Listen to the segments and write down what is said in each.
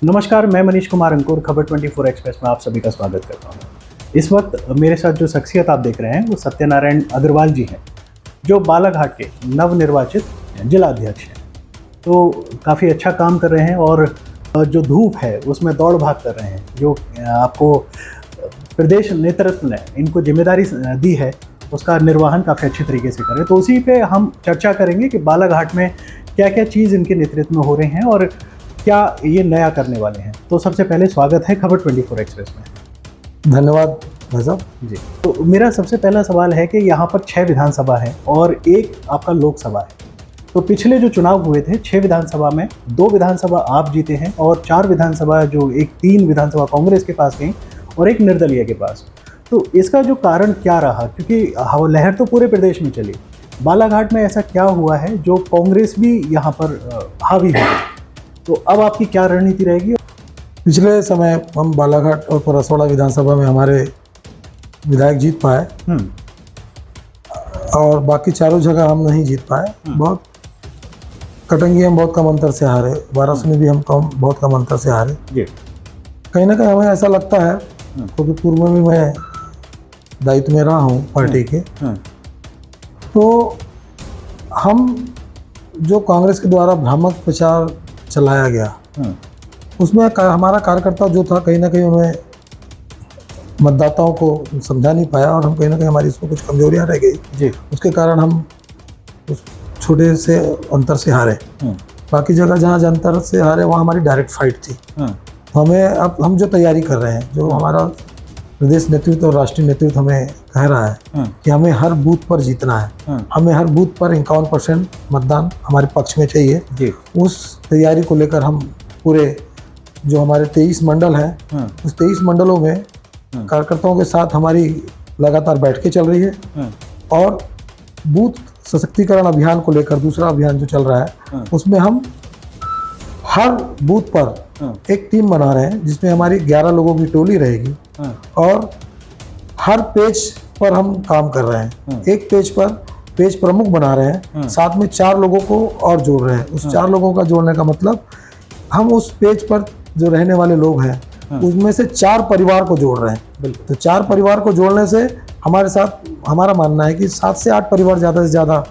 नमस्कार, मैं मनीष कुमार अंकुर खबर 24 एक्सप्रेस में आप सभी का स्वागत करता हूँ। इस वक्त मेरे साथ जो शख्सियत आप देख रहे हैं वो सत्यनारायण अग्रवाल जी हैं, जो बालाघाट के नवनिर्वाचित जिलाध्यक्ष हैं। तो काफ़ी अच्छा काम कर रहे हैं और जो धूप है उसमें दौड़ भाग कर रहे हैं। जो आपको प्रदेश नेतृत्व ने इनको जिम्मेदारी दी है उसका निर्वहन काफ़ी अच्छी तरीके से करें। तो उसी पे हम चर्चा करेंगे कि बालाघाट में क्या क्या चीज़ इनके नेतृत्व में हो रहे हैं और क्या ये नया करने वाले हैं। तो सबसे पहले स्वागत है खबर 24 एक्सप्रेस में। धन्यवाद भाई साहब जी, तो मेरा सबसे पहला सवाल है कि यहाँ पर 6 विधानसभा है और एक आपका लोकसभा है। तो पिछले जो चुनाव हुए थे 6 विधानसभा में 2 विधानसभा आप जीते हैं और 4 विधानसभा जो 3 विधानसभा कांग्रेस के पास गई और एक निर्दलीय के पास। तो इसका जो कारण क्या रहा, क्योंकि लहर तो पूरे प्रदेश में चली, बालाघाट में ऐसा क्या हुआ है जो कांग्रेस भी यहाँ पर हावी हो गई? तो अब आपकी क्या रणनीति रहेगी? पिछले समय हम बालाघाट और परसवाड़ा विधानसभा में हमारे विधायक जीत पाए और बाकी चारों जगह हम नहीं जीत पाए। बहुत कटंगी हम बहुत कम अंतर से हारे, वाराणसी में भी हम बहुत कम अंतर से हारे। कहीं ना कहीं हमें ऐसा लगता है, क्योंकि पूर्व में भी मैं दायित्व में रहा हूँ पार्टी के, तो हम जो कांग्रेस के द्वारा भ्रामक प्रचार चलाया गया उसमें हमारा कार्यकर्ता जो था कहीं ना कहीं उन्हें मतदाताओं को समझा नहीं पाया और हम कहीं ना कहीं हमारी इसमें कुछ कमजोरियां रह गई। उसके कारण हम उस छोटे से अंतर से हारे। बाकी जगह जहाँ अंतर से हारे वहाँ हमारी डायरेक्ट फाइट थी। तो हमें अब हम जो तैयारी कर रहे हैं, जो हमारा प्रदेश नेतृत्व और राष्ट्रीय नेतृत्व हमें कह रहा है कि हमें हर बूथ पर जीतना है, हमें हर बूथ पर 51% मतदान हमारे पक्ष में चाहिए। उस तैयारी को लेकर हम पूरे जो हमारे 23 मंडल हैं उस 23 मंडलों में कार्यकर्ताओं के साथ हमारी लगातार बैठकें चल रही है और बूथ सशक्तिकरण अभियान को लेकर दूसरा अभियान जो चल रहा है उसमें हम हर बूथ पर एक टीम बना रहे हैं जिसमें हमारी 11 लोगों की टोली रहेगी और हर पेज पर हम काम कर रहे हैं। एक पेज पर पेज प्रमुख बना रहे हैं, साथ में 4 लोगों को और जोड़ रहे हैं। उस 4 लोगों का जोड़ने का मतलब हम उस पेज पर जो रहने वाले लोग हैं उसमें से 4 परिवार को जोड़ रहे हैं। तो 4 परिवार को जोड़ने से हमारे साथ हमारा मानना है कि 7 से 8 परिवार ज़्यादा से ज़्यादा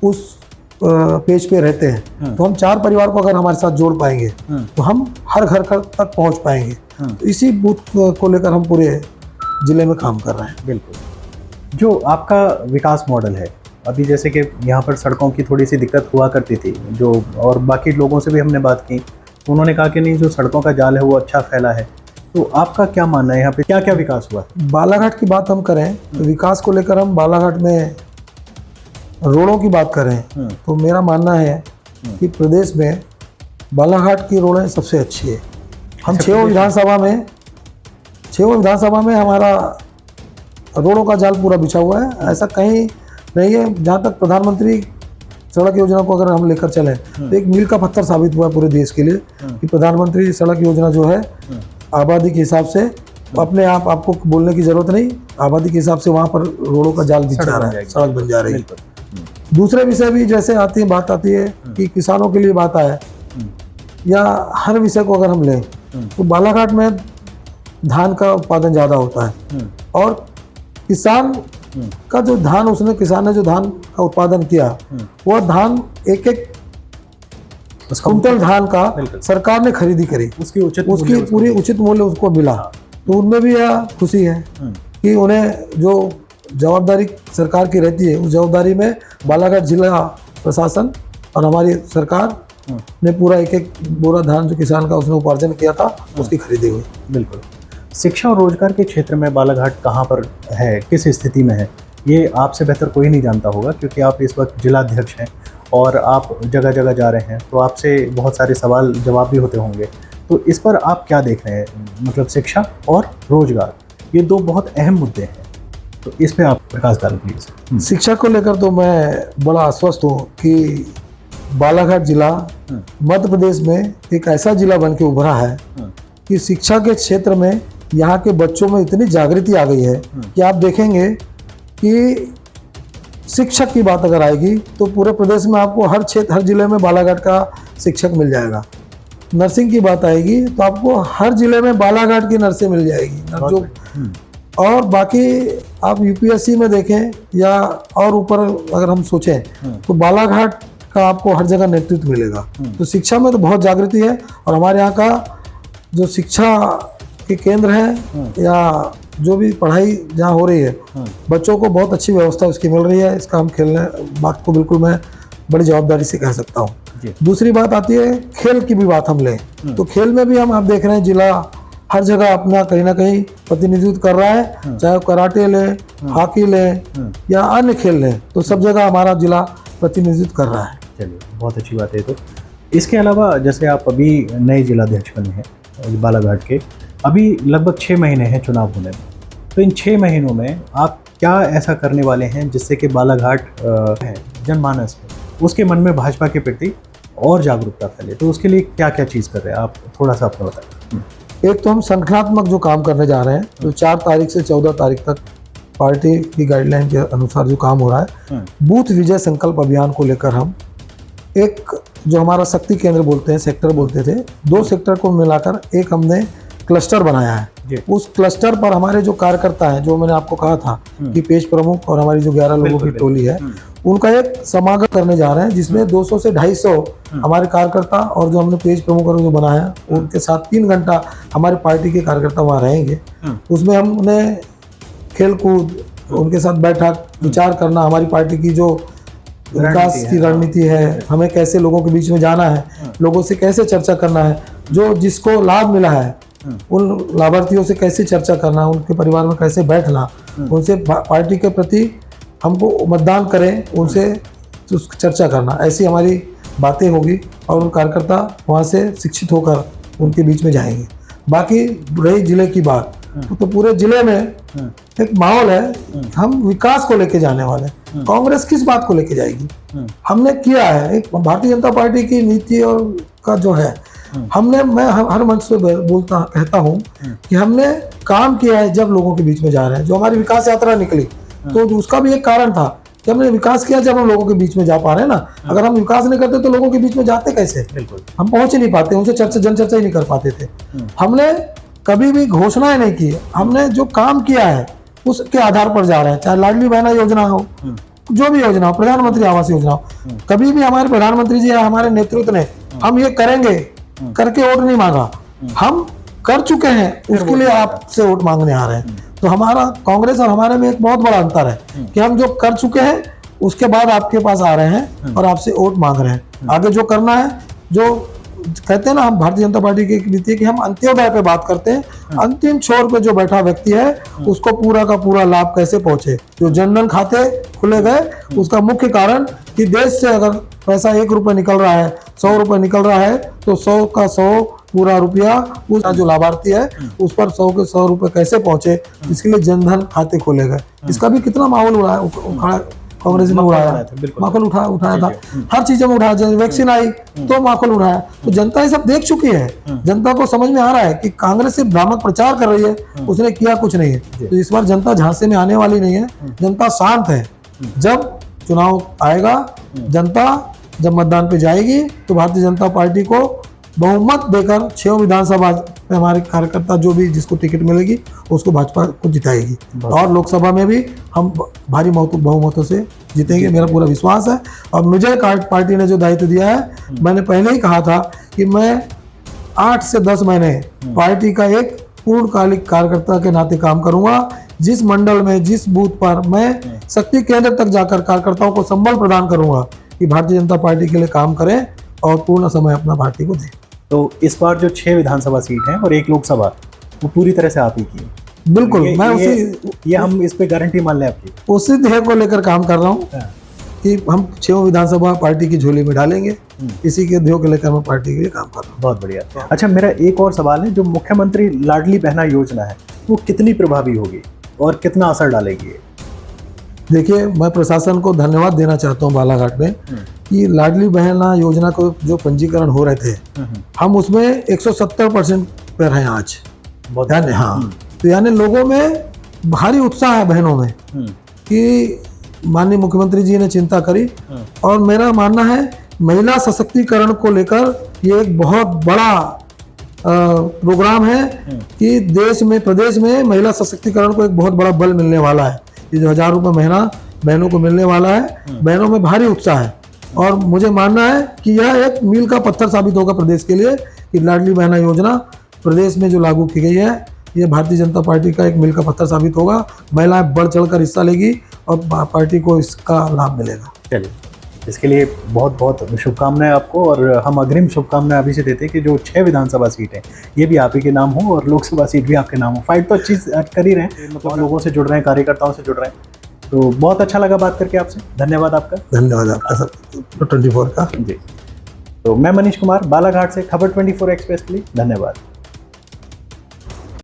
उस पेज पे रहते हैं। तो हम 4 परिवार को अगर हमारे साथ जोड़ पाएंगे तो हम हर घर तक पहुंच पाएंगे। तो इसी बूथ को लेकर हम पूरे जिले में काम कर रहे हैं। बिल्कुल, जो आपका विकास मॉडल है अभी, जैसे कि यहाँ पर सड़कों की थोड़ी सी दिक्कत हुआ करती थी, जो और बाकी लोगों से भी हमने बात की तो उन्होंने कहा कि नहीं, जो सड़कों का जाल है वो अच्छा फैला है। तो आपका क्या मानना है, यहाँ पे क्या क्या विकास हुआ? बालाघाट की बात हम करें तो विकास को लेकर हम बालाघाट में रोडों की बात करें तो मेरा मानना है कि प्रदेश में बालाघाट की रोडें सबसे अच्छी है। हम 6 विधानसभा में हमारा रोडों का जाल पूरा बिछा हुआ है। ऐसा कहीं नहीं है। जहाँ तक प्रधानमंत्री सड़क योजना को अगर हम लेकर चलें तो एक मील का पत्थर साबित हुआ है पूरे देश के लिए कि प्रधानमंत्री सड़क योजना जो है आबादी के हिसाब से, अपने आप आपको बोलने की जरूरत नहीं, आबादी के हिसाब से वहाँ पर रोडों का जाल बिछ जा रहा है, सड़क बन जा रही है। दूसरे विषय भी जैसे बात आती है कि किसानों के लिए बात आए या हर विषय को अगर हम लें तो बालाघाट में धान का उत्पादन ज़्यादा होता है और किसान का जो धान किसान ने जो धान का उत्पादन किया वह धान एक कुंटल धान का सरकार ने खरीदी करी, उसकी पूरी उचित मूल्य उसको मिला। तो उनमें भी यह खुशी है कि उन्हें जो जवाबदारी सरकार की रहती है उस जवाबदारी में बालाघाट जिला प्रशासन और हमारी सरकार ने पूरा एक बोरा धान जो किसान का उसने उपार्जन किया था उसकी खरीदी हुई। बिल्कुल। शिक्षा और रोजगार के क्षेत्र में बालाघाट कहाँ पर है, किस स्थिति में है, ये आपसे बेहतर कोई नहीं जानता होगा, क्योंकि आप इस वक्त जिलाध्यक्ष हैं और आप जगह जगह जा रहे हैं, तो आपसे बहुत सारे सवाल जवाब भी होते होंगे। तो इस पर आप क्या देख रहे हैं? मतलब शिक्षा और रोजगार ये 2 बहुत अहम मुद्दे हैं, तो इस पर आप प्रकाश डालें प्लीज़। शिक्षा को लेकर तो मैं बड़ा आश्वस्त हूँ कि बालाघाट जिला मध्य प्रदेश में एक ऐसा जिला बन के उभरा है कि शिक्षा के क्षेत्र में यहाँ के बच्चों में इतनी जागृति आ गई है कि आप देखेंगे कि शिक्षक की बात अगर आएगी तो पूरे प्रदेश में आपको हर जिले में बालाघाट का शिक्षक मिल जाएगा। नर्सिंग की बात आएगी तो आपको हर जिले में बालाघाट की नर्सें मिल जाएगी जो और बाकी आप यूपीएससी में देखें या और ऊपर अगर हम सोचें तो बालाघाट का आपको हर जगह नेतृत्व मिलेगा। तो शिक्षा में तो बहुत जागृति है और हमारे यहाँ का जो शिक्षा के केंद्र हैं या जो भी पढ़ाई जहाँ हो रही है बच्चों को बहुत अच्छी व्यवस्था उसकी मिल रही है। इसका हम खेलने बात को बिल्कुल मैं बड़ी जवाबदारी से कह सकता हूँ। दूसरी बात आती है खेल की भी बात हम लें तो खेल में भी हम आप देख रहे हैं जिला हर जगह अपना कहीं ना कहीं प्रतिनिधित्व कर रहा है, चाहे वो कराटे ले, हॉकी ले या अन्य खेल ले, तो सब जगह हमारा जिला प्रतिनिधित्व कर रहा है। चलिए बहुत अच्छी बात है। तो इसके अलावा जैसे आप अभी नए जिलाध्यक्ष बने हैं बालाघाट के, अभी लगभग 6 महीने हैं चुनाव होने में, तो इन 6 महीनों में आप क्या ऐसा करने वाले हैं जिससे कि बालाघाट है जनमानस में उसके मन में भाजपा के प्रति और जागरूकता फैले? तो उसके लिए क्या क्या चीज़ कर रहे हैं आप, थोड़ा सा अपना बताएं। एक तो हम संगठनात्मक जो काम करने जा रहे हैं, तो 4 तारीख से 14 तारीख तक पार्टी की गाइडलाइन के अनुसार जो काम हो रहा है, बूथ विजय संकल्प अभियान को लेकर हम एक जो हमारा शक्ति केंद्र बोलते हैं, सेक्टर बोलते थे, 2 सेक्टर को मिलाकर एक हमने क्लस्टर बनाया है। उस क्लस्टर पर हमारे जो कार्यकर्ता हैं, जो मैंने आपको कहा था कि पेज प्रमुख और हमारी जो 11 लोगों की टोली है, उनका एक समागम करने जा रहे हैं जिसमें 200 से 250 हमारे कार्यकर्ता और जो हमने पेज प्रमुख जो बनाया उनके साथ 3 घंटा हमारी पार्टी के कार्यकर्ता वहाँ रहेंगे। उसमें हमने खेल कूद, उनके साथ बैठक, विचार करना, हमारी पार्टी की जो विकास की रणनीति है, हमें कैसे लोगों के बीच में जाना है, लोगों से कैसे चर्चा करना है, जो जिसको लाभ मिला है उन लाभार्थियों से कैसे चर्चा करना, उनके परिवार में कैसे बैठना, उनसे पार्टी के प्रति हमको मतदान करें, उनसे चर्चा करना, ऐसी हमारी बातें होगी और उन कार्यकर्ता वहाँ से शिक्षित होकर उनके बीच में जाएंगे। बाकी रही जिले की बात, तो पूरे जिले में एक माहौल है, हम विकास को लेके जाने वाले। कांग्रेस किस बात को लेके जाएगी? हमने किया है, एक भारतीय जनता पार्टी की नीति और का जो है, हमने, मैं हर मंच से कहता हूँ कि हमने काम किया है जब लोगों के बीच में जा रहे हैं। जो हमारी विकास यात्रा निकली तो उसका भी एक कारण था कि हमने विकास किया जब हम लोगों के बीच में जा पा रहे हैं ना। अगर हम विकास नहीं करते तो लोगों के बीच में जाते कैसे? बिल्कुल, हम पहुंच ही नहीं पाते, उनसे जनचर्चा ही नहीं कर पाते थे। हमने कभी भी घोषणाएं नहीं की, हमने जो काम किया है उसके आधार पर जा रहे हैं। चाहे लाडली बहना योजना हो, जो भी योजना हो, प्रधानमंत्री आवास योजना हो, कभी भी हमारे प्रधानमंत्री जी या हमारे नेतृत्व ने हम ये करेंगे करके वोट नहीं मांगा, हम कर चुके हैं, उसके लिए आपसे वोट मांगने आ रहे हैं। तो हमारा कांग्रेस और हमारे में एक बहुत बड़ा अंतर है कि हम जो कर चुके हैं उसके बाद आपके पास आ रहे हैं और आपसे वोट मांग रहे हैं। आगे जो करना है, जो कहते हैं ना, हम भारतीय जनता पार्टी की एक नीति है कि हम अंत्योदय पे बात करते हैं, अंतिम छोर पे जो बैठा व्यक्ति है उसको पूरा का पूरा लाभ कैसे पहुंचे। जो जनधन खाते खुले गए, उसका मुख्य कारण कि देश से अगर पैसा 1 रुपये निकल रहा है, 100 रुपये निकल रहा है, तो 100 का 100 पूरा रुपया उस जो लाभार्थी है उस पर 100 के 100 रुपये कैसे पहुंचे, इसके लिए जनधन खाते खोले गए। इसका भी कितना माहौल उड़ाया कांग्रेस ने, उड़ाया, माहौल उठाया था, हर चीजों में उठाया। जब वैक्सीन आई तो माहौल उठाया। तो जनता ये सब देख चुकी है, जनता को समझ में आ रहा है कि कांग्रेस सिर्फ भ्रामक प्रचार कर रही है, उसने किया कुछ नहीं है। तो इस बार जनता झांसे में आने वाली नहीं है, जनता शांत है। जब चुनाव आएगा, जनता जब मतदान पे जाएगी तो भारतीय जनता पार्टी को बहुमत देकर 6 विधानसभा में हमारे कार्यकर्ता जो भी जिसको टिकट मिलेगी उसको भाजपा को जिताएगी, और लोकसभा में भी हम भारी बहुमतों से जीतेंगे, मेरा पूरा विश्वास है। और मुझे पार्टी ने जो दायित्व दिया है, मैंने पहले ही कहा था कि मैं 8 से 10 महीने पार्टी का एक पूर्णकालिक कार्यकर्ता के नाते काम करूंगा। जिस मंडल में, जिस बूथ पर मैं शक्ति केंद्र तक जाकर कार्यकर्ताओं को संबल प्रदान करूंगा कि भारतीय जनता पार्टी के लिए काम करें और पूर्ण समय अपना पार्टी को दें। तो इस बार जो 6 विधानसभा सीट हैं और 1 लोकसभा, वो पूरी तरह से आप ही की है। बिल्कुल, मैं ये हम इस पे गारंटी मान लें आपकी, उसी ध्येय को लेकर काम कर रहा हूँ कि हम 6 विधानसभा पार्टी की झोली में डालेंगे। इसी के ध्येय को लेकर मैं पार्टी के लिए काम कर रहा हूँ। बहुत बढ़िया। अच्छा, मेरा एक और सवाल है, जो मुख्यमंत्री लाडली बहना योजना है वो कितनी प्रभावी होगी और कितना असर डालेगी? देखिए, मैं प्रशासन को धन्यवाद देना चाहता हूँ बालाघाट में कि लाडली बहना योजना को जो पंजीकरण हो रहे थे, हम उसमें 170% पर हैं आज। यानी हाँ, तो यानी लोगों में भारी उत्साह है बहनों में कि माननीय मुख्यमंत्री जी ने चिंता करी, और मेरा मानना है महिला सशक्तिकरण को लेकर ये एक बहुत बड़ा प्रोग्राम है कि देश में, प्रदेश में महिला सशक्तिकरण को एक बहुत बड़ा बल मिलने वाला है। ये जो 1000 रुपये महीना बहनों को मिलने वाला है, बहनों में भारी उत्साह है और मुझे मानना है कि यह एक मील का पत्थर साबित होगा प्रदेश के लिए कि लाडली बहना योजना प्रदेश में जो लागू की गई है, ये भारतीय जनता पार्टी का एक मील का पत्थर साबित होगा। महिलाएं बढ़ चढ़कर हिस्सा लेगी और पार्टी को इसका लाभ मिलेगा। चलिए, इसके लिए बहुत बहुत शुभकामनाएं आपको, और हम अग्रिम शुभकामनाएं अभी से देते हैं कि जो 6 विधानसभा सीट हैं ये भी आप ही के नाम हो और लोकसभा सीट भी आपके नाम हो। फाइट तो अच्छी कर ही रहे हैं, मतलब लोगों से जुड़ रहे हैं, कार्यकर्ताओं से जुड़ रहे हैं, तो बहुत अच्छा लगा बात करके आपसे। धन्यवाद आपका। धन्यवाद आपका सब 24 का। जी, तो मैं मनीष कुमार बालाघाट से खबर 24 एक्सप्रेस के लिए, धन्यवाद।